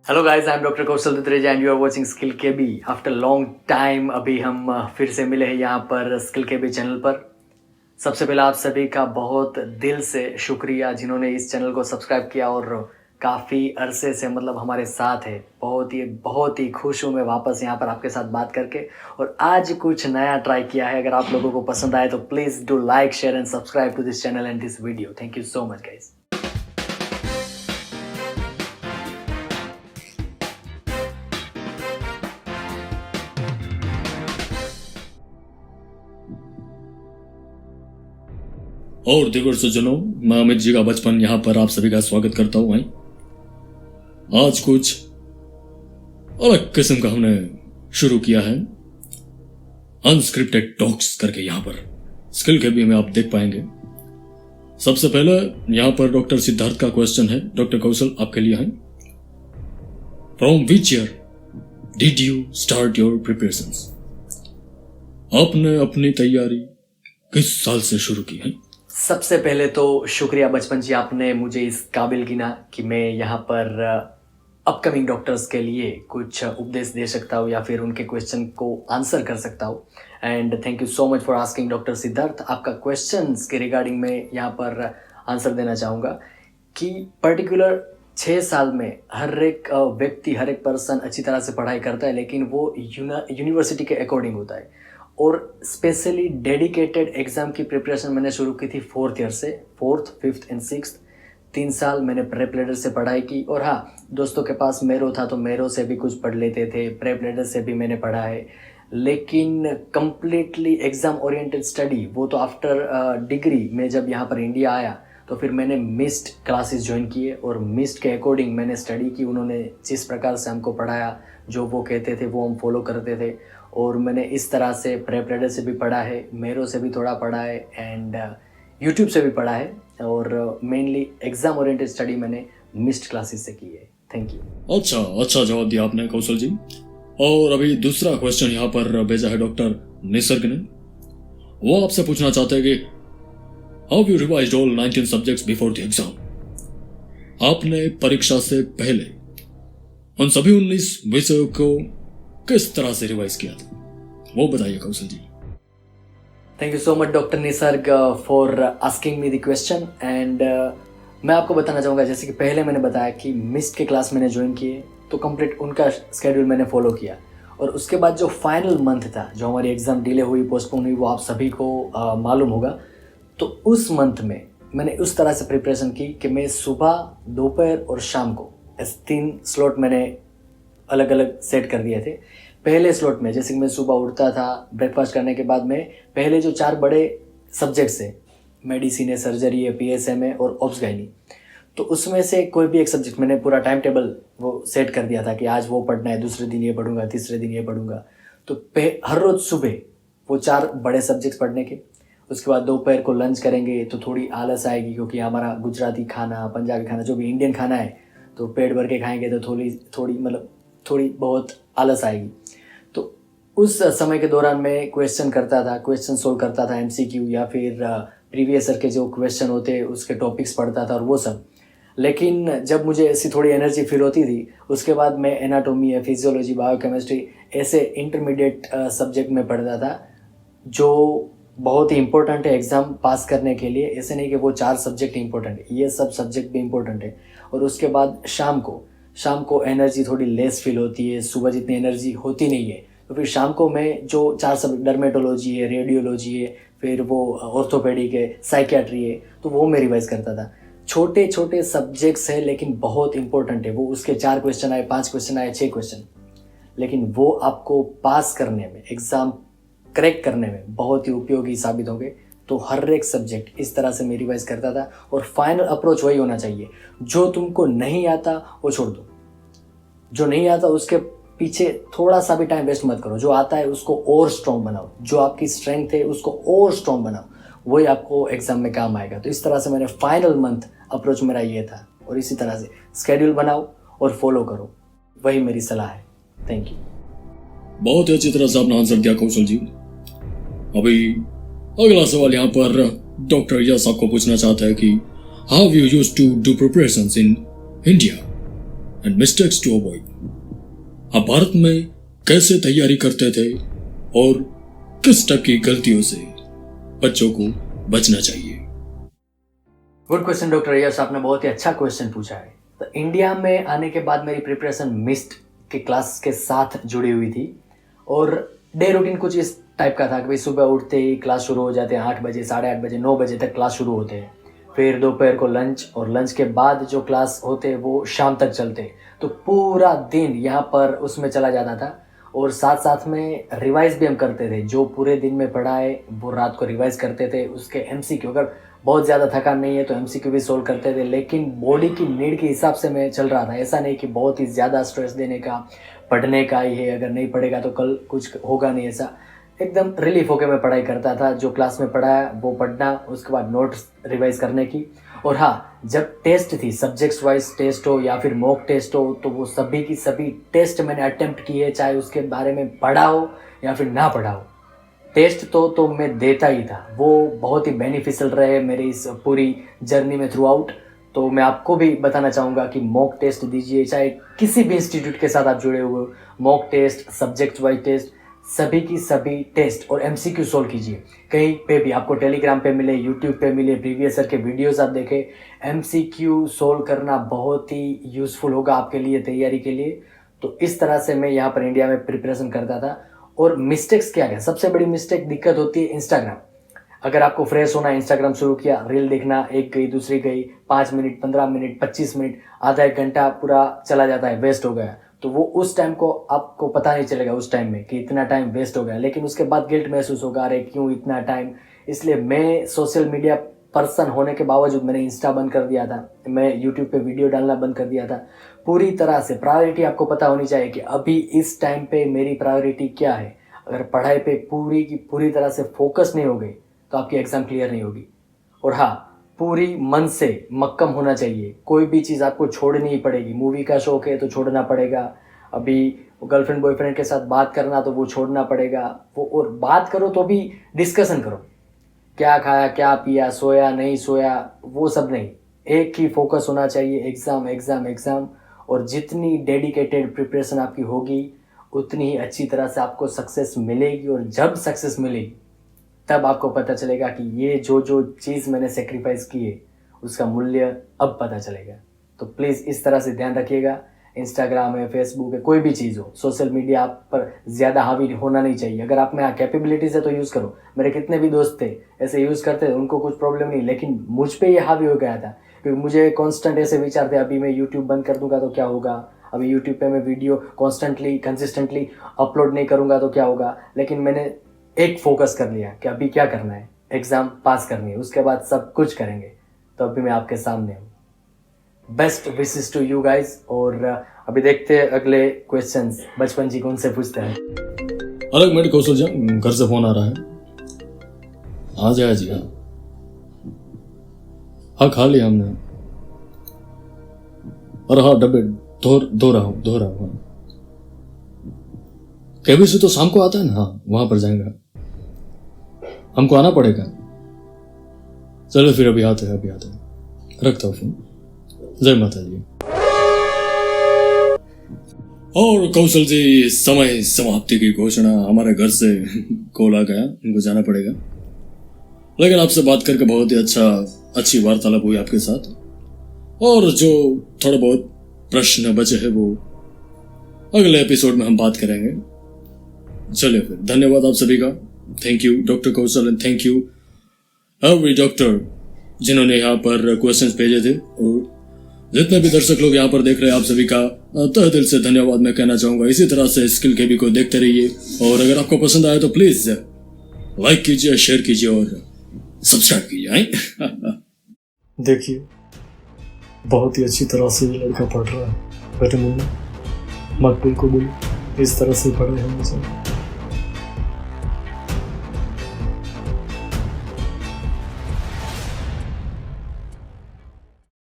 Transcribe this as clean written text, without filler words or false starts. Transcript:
Hello guys, I am doctor Kaushal Dutreja and you are watching skill KB. After long time अभी हम फिर से मिले हैं यहाँ पर स्किल केबी चैनल पर। सबसे पहले आप सभी का बहुत दिल से शुक्रिया जिन्होंने इस चैनल को सब्सक्राइब किया और काफ़ी अरसे से मतलब हमारे साथ है। बहुत ही खुश हूँ मैं वापस यहाँ पर आपके साथ बात करके, और आज कुछ नया ट्राई किया है। अगर आप लोगों को पसंद आए तो please do like, share and subscribe to this channel and this video. Thank you so much guys. और दिगर सज्जनों, मैं अमित जी का बचपन यहाँ पर आप सभी का स्वागत करता हूँ। आज कुछ अलग किस्म का हमने शुरू किया है, अनस्क्रिप्टेड टॉक्स करके। यहाँ पर स्किल केबी में आप देख पाएंगे। सबसे पहले यहाँ पर डॉक्टर सिद्धार्थ का क्वेश्चन है। डॉक्टर कौशल, आपके लिए है। From which year did you start your preparations? आपने अपनी तैयारी किस साल से शुरू की है? सबसे पहले तो शुक्रिया बचपन जी, आपने मुझे इस काबिल गिना कि मैं यहाँ पर अपकमिंग डॉक्टर्स के लिए कुछ उपदेश दे सकता हूँ या फिर उनके क्वेश्चन को आंसर कर सकता हूँ। And thank you so much for asking doctor Siddharth. आपका क्वेश्चंस के रिगार्डिंग मैं यहाँ पर आंसर देना चाहूँगा कि पर्टिकुलर 6 साल में हर एक व्यक्ति, हर एक पर्सन अच्छी तरह से पढ़ाई करता है, लेकिन वो यूनिवर्सिटी के अकॉर्डिंग होता है। और स्पेशली डेडिकेटेड एग्ज़ाम की प्रिपरेशन मैंने शुरू की थी 4th ईयर से। 4th, 5th एंड 6th 3 साल मैंने प्रेप लीडर से पढ़ाई की। और हाँ, दोस्तों के पास मेरो था तो मेरो से भी कुछ पढ़ लेते थे, प्रेप लीडर से भी मैंने पढ़ा है। लेकिन कम्प्लीटली एग्ज़ाम ओरिएंटेड स्टडी वो तो आफ्टर डिग्री में जब यहाँ पर इंडिया आया तो फिर मैंने मिस्ड क्लासेस ज्वाइन किए और मिस्ड के अकॉर्डिंग मैंने स्टडी की। उन्होंने जिस प्रकार से हमको पढ़ाया, जो वो कहते थे वो हम फॉलो करते थे। और मैंने इस तरह से प्रेप लीडर से भी पढ़ा है, मेरो से भी थोड़ा पढ़ा है एंड यूट्यूब से भी पढ़ा है। और मेनली एग्ज़ाम ओरिएंटेड स्टडी मैंने मिस्ड क्लासेस से की है। Thank you. अच्छा जवाब दिया आपने कौशल जी। और अभी दूसरा क्वेश्चन यहाँ पर भेजा है डॉक्टर निसर्ग ने। वो आपसे पूछना चाहते हैं कि how you revised all 19 subjects before the exam? आपने परीक्षा से पहले उन सभी 19 विषयों को किस तरह से रिवाइज किया था, वो बताइए Kaushal ji. Thank you so much doctor Nisarg for asking me the question. And मैं आपको बताना चाहूँगा, जैसे कि पहले मैंने बताया कि मिस्ड के क्लास मैंने ज्वाइन किए तो कंप्लीट उनका स्केड्यूल मैंने फॉलो किया। और उसके बाद जो फाइनल मंथ था, जो हमारी एग्ज़ाम डिले हुई, पोस्टपोन हुई, वो आप सभी को मालूम होगा। तो उस मंथ में मैंने उस तरह से प्रिपरेशन की कि मैं सुबह, दोपहर और शाम को ऐसे 3 स्लॉट मैंने अलग अलग सेट कर दिए थे। पहले स्लॉट में जैसे कि मैं सुबह उठता था, ब्रेकफास्ट करने के बाद में पहले जो 4 बड़े सब्जेक्ट्स है, मेडिसिन है, सर्जरी है, पीएसएम है और ऑब्स गायनी, तो उसमें से कोई भी एक सब्जेक्ट मैंने पूरा टाइम टेबल वो सेट कर दिया था कि आज वो पढ़ना है, दूसरे दिन ये पढ़ूंगा, तीसरे दिन ये पढ़ूंगा। तो हर रोज़ सुबह वो 4 बड़े सब्जेक्ट्स पढ़ने के। उसके बाद दोपहर को लंच करेंगे तो थोड़ी आलस आएगी, क्योंकि हमारा गुजराती खाना, पंजाबी खाना, जो भी इंडियन खाना है, तो पेट भर के खाएंगे तो थोड़ी बहुत आलस आएगी। तो उस समय के दौरान मैं क्वेश्चन सोल्व करता था, एमसीक्यू या फिर प्रीवियस ईयर के जो क्वेश्चन होते उसके टॉपिक्स पढ़ता था और वो सब। लेकिन जब मुझे ऐसी थोड़ी एनर्जी फील होती थी, उसके बाद मैं एनाटॉमी है, फिजियोलॉजी, बायोकेमिस्ट्री ऐसे इंटरमीडिएट सब्जेक्ट में पढ़ता था, जो बहुत ही इंपॉर्टेंट है एग्ज़ाम पास करने के लिए। ऐसे नहीं कि वो 4 सब्जेक्ट इंपॉर्टेंट है, ये सब सब्जेक्ट भी इंपॉर्टेंट है। और उसके बाद शाम को एनर्जी थोड़ी लेस फील होती है, सुबह जितनी एनर्जी होती नहीं है। तो फिर शाम को मैं जो 4 सब्जेक्ट, डर्मेटोलॉजी है, रेडियोलॉजी है, फिर वो ऑर्थोपेडिक है, साइकियाट्री है, तो वो मैं रिवाइज करता था। छोटे छोटे सब्जेक्ट्स है लेकिन बहुत इंपॉर्टेंट है। वो उसके 4 क्वेश्चन आए, 5 क्वेश्चन आए, 6 क्वेश्चन, लेकिन वो आपको पास करने में, एग्ज़ाम क्रैक करने में बहुत ही उपयोगी साबित होंगे। तो हर एक सब्जेक्ट इस तरह से मैं रिवाइज करता था। और फाइनल अप्रोच वही होना चाहिए, जो तुमको नहीं आता वो छोड़ दो, जो नहीं आता उसके पीछे थोड़ा सा भी टाइम वेस्ट मत करो, जो आता है उसको और स्ट्रॉन्ग बनाओ, जो आपकी स्ट्रेंथ है उसको और स्ट्रॉन्ग बनाओ, वही आपको एग्जाम में काम आएगा। तो इस तरह से मैंने फाइनल मंथ अप्रोच मेरा ये था। और इसी तरह से स्केड्यूल बनाओ और फॉलो करो, वही मेरी सलाह है। Thank you. बहुत ही अच्छी तरह से आपने आंसर दिया कौशल जी। अभी अगला सवाल यहाँ पर डॉक्टर यस आपको पूछना चाहता है कि how you used to do preparations in India and mistakes to avoid. आप भारत में कैसे तैयारी करते थे और किस टाइप की गलतियों से बच्चों को बचना चाहिए? गुड क्वेश्चन डॉक्टर यश, आपने बहुत ही अच्छा क्वेश्चन पूछा है। तो इंडिया में आने के बाद मेरी प्रिपरेशन मिस्ट के क्लास के साथ जुड़ी हुई थी और डे रूटीन कुछ इस टाइप का था कि भाई सुबह उठते ही क्लास शुरू हो जाते हैं 8 बजे, 8:30 बजे, 9 बजे तक क्लास शुरू होते हैं। फिर दोपहर को लंच और लंच के बाद जो क्लास होते हैं वो शाम तक चलते हैं। तो पूरा दिन यहाँ पर उसमें चला जाता था और साथ साथ में रिवाइज भी हम करते थे। जो पूरे दिन में पढ़ा है वो रात को रिवाइज करते थे। उसके एमसीक्यू, अगर बहुत ज़्यादा थकान नहीं है तो एमसीक्यू भी सोल्व करते थे। लेकिन बॉडी की नीड के हिसाब से मैं चल रहा था। ऐसा नहीं कि बहुत ही ज़्यादा स्ट्रेस देने का, पढ़ने का ही है, अगर नहीं पढ़ेगा तो कल कुछ होगा नहीं, ऐसा एकदम रिलीफ होकर मैं पढ़ाई करता था। जो क्लास में पढ़ाया वो पढ़ना, उसके बाद नोट्स रिवाइज करने की। और हाँ, जब टेस्ट थी, सब्जेक्ट्स वाइज टेस्ट हो या फिर मॉक टेस्ट हो, तो वो सभी की सभी टेस्ट मैंने अटेम्प्ट किए, चाहे उसके बारे में पढ़ा हो या फिर ना पढ़ा हो। टेस्ट तो मैं देता ही था। वो बहुत ही बेनिफिशियल रहे मेरी इस पूरी जर्नी में थ्रू आउट। तो मैं आपको भी बताना चाहूँगा कि मॉक टेस्ट दीजिए, चाहे किसी भी इंस्टीट्यूट के साथ आप जुड़े हुए हो। Mock test, subject wise test, सभी की सभी टेस्ट और एमसीक्यू सोल्व कीजिए। कहीं पे भी आपको टेलीग्राम पे मिले, यूट्यूब पे मिले, प्रीवियस ईयर के वीडियोस आप देखें। एमसीक्यू सोल्व करना बहुत ही यूज़फुल होगा आपके लिए, तैयारी के लिए। तो इस तरह से मैं यहाँ पर इंडिया में प्रिपरेशन करता था। और मिस्टेक्स क्या है? सबसे बड़ी मिस्टेक दिक्कत होती है इंस्टाग्राम। अगर आपको फ्रेश होना है, इंस्टाग्राम शुरू किया, रील देखना, एक गई दूसरी गई, 5 मिनट, 15 मिनट, 25 मिनट, आधा एक घंटा पूरा चला जाता है, वेस्ट हो गया। तो वो उस टाइम को आपको पता नहीं चलेगा उस टाइम में कि इतना टाइम वेस्ट हो गया, लेकिन उसके बाद गिल्ट महसूस होगा, अरे क्यों इतना टाइम। इसलिए मैं सोशल मीडिया पर्सन होने के बावजूद मैंने इंस्टा बंद कर दिया था, मैं यूट्यूब पे वीडियो डालना बंद कर दिया था। पूरी तरह से प्रायोरिटी आपको पता होनी चाहिए कि अभी इस टाइम पे मेरी प्रायोरिटी क्या है। अगर पढ़ाई पे पूरी की पूरी तरह से फोकस नहीं हो गई तो आपकी एग्ज़ाम क्लियर नहीं होगी। और हाँ, पूरी मन से मक्कम होना चाहिए। कोई भी चीज़ आपको छोड़नी ही पड़ेगी। मूवी का शौक है तो छोड़ना पड़ेगा। अभी गर्लफ्रेंड बॉयफ्रेंड के साथ बात करना तो वो छोड़ना पड़ेगा। वो और बात करो तो भी डिस्कशन करो, क्या खाया, क्या पिया, सोया नहीं सोया, वो सब नहीं। एक ही फोकस होना चाहिए, एग्ज़ाम एग्ज़ाम एग्ज़ाम। और जितनी डेडिकेटेड प्रिपरेशन आपकी होगी उतनी ही अच्छी तरह से आपको सक्सेस मिलेगी। और जब सक्सेस मिलेगी तब आपको पता चलेगा कि ये जो चीज़ मैंने सेक्रीफाइस की है उसका मूल्य अब पता चलेगा। तो प्लीज़ इस तरह से ध्यान रखिएगा। इंस्टाग्राम है, फेसबुक है, कोई भी चीज़ हो, सोशल मीडिया आप पर ज़्यादा हावी होना नहीं चाहिए। अगर आप में कैपेबिलिटीज़ है तो यूज़ करो। मेरे कितने भी दोस्त थे ऐसे यूज़ करते थे, उनको कुछ प्रॉब्लम नहीं, लेकिन मुझ पर ये हावी हो गया था क्योंकि मुझे कॉन्स्टेंट ऐसे विचार थे, अभी मैं यूट्यूब बंद कर दूंगा तो क्या होगा, अभी यूट्यूब पे मैं वीडियो कॉन्स्टेंटली कंसिस्टेंटली अपलोड नहीं करूंगा तो क्या होगा। लेकिन मैंने एक फोकस कर लिया कि अभी क्या करना है, एग्ज़ाम पास करनी है, उसके बाद सब कुछ करेंगे। तो अभी मैं आपके सामने हूँ। Best wishes to you guys. और अभी देखते हैं अगले क्वेश्चंस बचपन जी कौन से पूछते हैं। अलग मिनट कौशल जी, घर से फोन आ रहा है। आ जाए जी। हाँ खा लिया हमने। और हाँ डब्बे धो रहा हूँ। केबी से तो शाम को आता है ना, हाँ वहां पर जाएंगे, हमको आना पड़ेगा। चलो फिर अभी आते हैं। रखता हूँ फोन। जय माता जी। और कौशल जी, समय समाप्ति की घोषणा, हमारे घर से कॉल आ गया, उनको जाना पड़ेगा। लेकिन आपसे बात करके बहुत ही अच्छी वार्तालाप हुई आपके साथ। और जो थोड़ा बहुत प्रश्न बचे हैं वो अगले एपिसोड में हम बात करेंगे। चलिए फिर, धन्यवाद आप सभी का। Thank you doctor Kaushal and thank you every doctor जिन्होंने यहाँ पर क्वेश्चंस भेजे थे। और जितने भी दर्शक लोग यहाँ पर देख रहे हैं, आप सभी का तहे दिल से धन्यवाद मैं कहना चाहूंगा। इसी तरह से स्किल केबी को देखते रहिए। और अगर आपको पसंद आए तो प्लीज लाइक कीजिए, शेयर कीजिए और सब्सक्राइब कीजिए। देखिए, बहुत ही अच्छी तरह से ये लड़का पढ़ रहा है। बेटे मुन्ना, मत बिल्कुल इस तरह से पढ़े होने चाहिए।